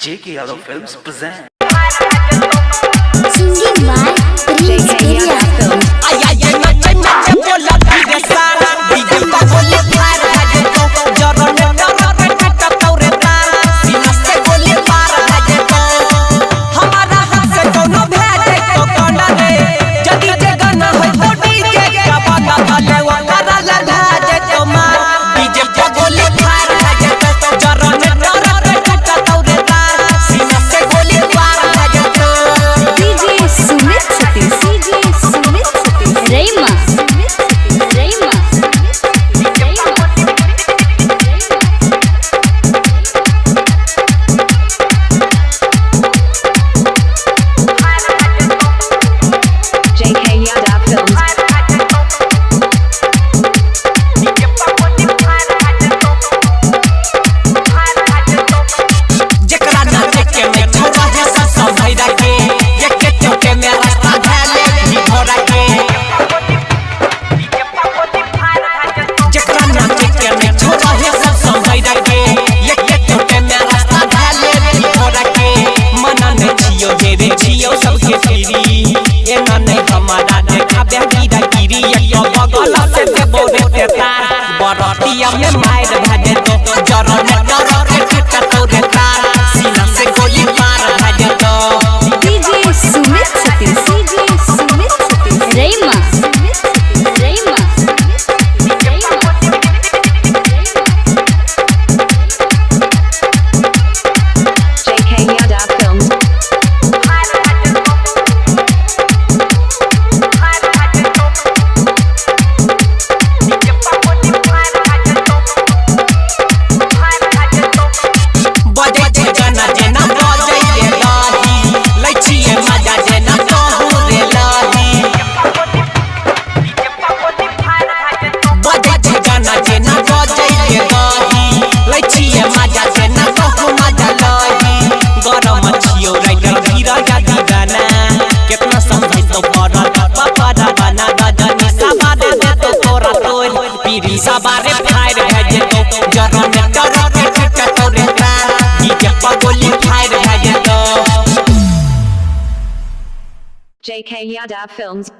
JK Yadav Films present. Singing by Prince Area Films. बरतिया में मार भाजे तो जरो ने डरो के टूटा तोरे तार सीना से गोली मार भाजे तो DJ Sumit Satish, DJ Sumit Satish, Rayma, Rayma, JK Yadav Films. सवारे फायर भेजे तो जरो ने डरो के टूटा तोरे तार डीजे पर गोली फायर भेजे तो JK Yadav Films.